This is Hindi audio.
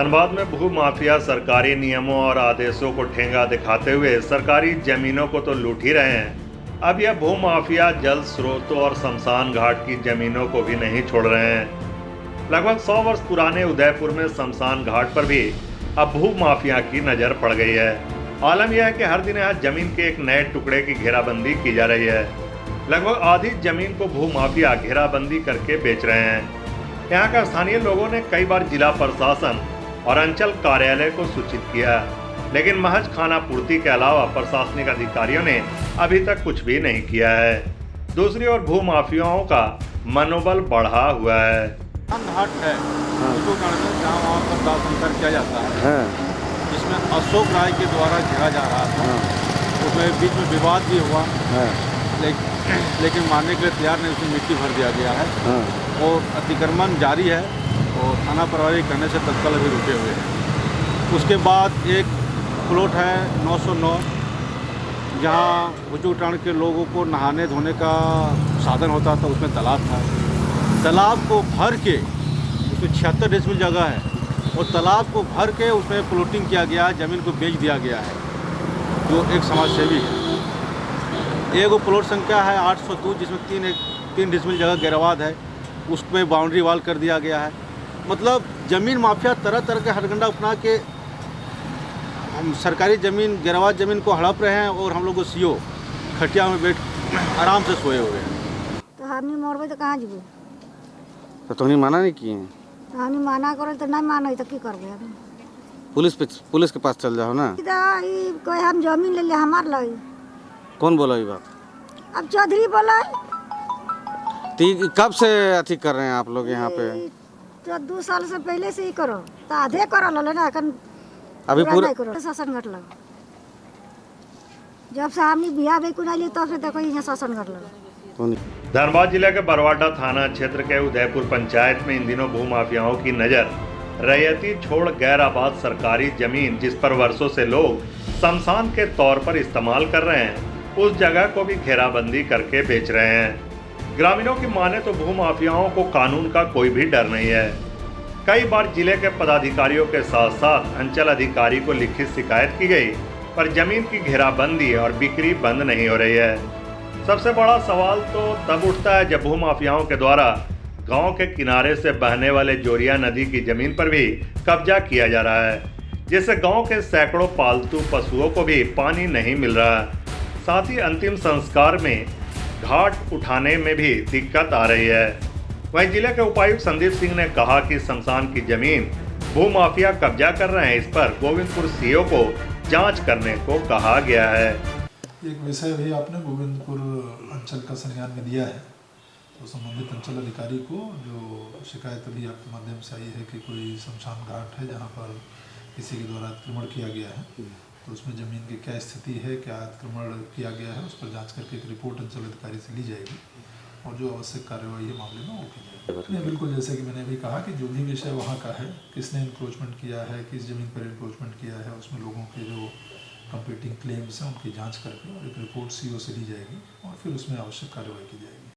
धनबाद में भू माफिया सरकारी नियमों और आदेशों को ठेंगा दिखाते हुए सरकारी जमीनों को तो लूट ही रहे हैं। अब यह भू माफिया जल स्रोतों और शमशान घाट की जमीनों को भी नहीं छोड़ रहे हैं। लगभग 100 वर्ष पुराने उदयपुर में शमशान घाट पर भी अब भू माफिया की नजर पड़ गई है। आलम यह है कि हर दिन यहाँ जमीन के एक नए टुकड़े की घेराबंदी की जा रही है। लगभग आधी जमीन को भू माफिया घेराबंदी करके बेच रहे हैं। यहाँ का स्थानीय लोगों ने कई बार जिला प्रशासन और अंचल कार्यालय को सूचित किया, लेकिन महज खाना पूर्ति के अलावा प्रशासनिक अधिकारियों ने अभी तक कुछ भी नहीं किया है। दूसरी ओर भू माफियाओं का मनोबल बढ़ा हुआ है। घाट है जहाँ वहाँ पर दाह संस्कार किया जाता है, जिसमें अशोक राय के द्वारा घेरा जा रहा था। उसमें बीच में विवाद भी हुआ, लेकिन मानने के लिए तैयार नहीं, उसमें मिट्टी भर दिया गया है और अतिक्रमण जारी है और थाना प्रभारी करने से तत्काल अभी रुके हुए हैं। उसके बाद एक प्लॉट है 909, जहाँ बुजुर्ग के लोगों को नहाने धोने का साधन होता था। उसमें तालाब था, तालाब को भर के उसमें 76 डेसिबल जगह है और तालाब को भर के उसमें प्लॉटिंग किया गया है, ज़मीन को बेच दिया गया है। जो एक समाजसेवी है, एक प्लॉट संख्या है 802, जिसमें 3 डेसिबल जगह गिरवाद है, उसमें बाउंड्री वाल कर दिया गया है। मतलब ज़मीन माफिया तरह तरह के हथकंडा अपना के हम सरकारी ज़मीन गिरवाद ज़मीन को हड़प रहे हैं और हम लोग को सीओ खटिया में बैठ आराम से सोए हुए हैं। तो हमने मोरबे तो कहाँ जीबे? तो तुमने माना नहीं किए? हमने माना करे तो नहीं माना तो की करबे हम? पुलिस के पास चल जाओ ना। कोई हम जमीन ले ले हमार लगी। कौन बोला ये बात? अब चौधरी बोला। कब से अथी कर रहे हैं आप लोग यहाँ पे? तो 2 साल से पहले से ही करो, तो आधे करो लो ना, अभी पूरा करो शासन घट लग। जब से हमने बिया बेकुना ली तब से देखो यहाँ शासन घट लग। धनबाद जिले के बरवाडा थाना क्षेत्र के उदयपुर पंचायत में इन दिनों भू माफियाओं की नजर रैयती छोड़ गैर आबाद सरकारी जमीन, जिस पर वर्षों से लोग शमशान के तौर पर इस्तेमाल कर रहे हैं, उस जगह को भी घेराबंदी करके बेच रहे हैं। ग्रामीणों की माने तो भू माफियाओं को कानून का कोई भी डर नहीं है। कई बार जिले के पदाधिकारियों के साथ साथ अंचल अधिकारी को लिखित शिकायत की गई, पर जमीन की घेराबंदी और बिक्री बंद नहीं हो रही है। सबसे बड़ा सवाल तो तब उठता है जब भू माफियाओं के द्वारा गांव के किनारे से बहने वाले जोरिया नदी की जमीन पर भी कब्जा किया जा रहा है, जिससे गांव के सैकड़ों पालतू पशुओं को भी पानी नहीं मिल रहा है। साथ ही अंतिम संस्कार में घाट उठाने में भी दिक्कत आ रही है। वहीं जिले के उपायुक्त संदीप सिंह ने कहा कि शमशान की जमीन भू माफिया कब्जा कर रहे हैं, इस पर गोविंदपुर सीओ को जांच करने को कहा गया है। एक विषय भी आपने गोविंदपुर अंचल का संज्ञान में दिया है, तो संबंधित अंचल अधिकारी को जो शिकायत अभी आपके माध्यम से आई है कि कोई शमशान घाट है जहाँ पर किसी के द्वारा अतिक्रमण किया गया है, तो उसमें ज़मीन की क्या स्थिति है, क्या अतिक्रमण किया गया है, उस पर जांच करके एक रिपोर्ट अंचल अधिकारी से ली जाएगी और जो आवश्यक कार्रवाई है मामले में वो की जाएगी। नहीं, बिल्कुल, जैसे कि मैंने अभी कहा कि जो भी विषय वहाँ का है, किसने इंक्रोचमेंट किया है, किस ज़मीन पर इंक्रोचमेंट किया है, उसमें लोगों के जो कंपीटिंग क्लेम्स हैं उनकी जाँच करके और एक रिपोर्ट सीओ से ली जाएगी और फिर उसमें आवश्यक कार्रवाई की जाएगी।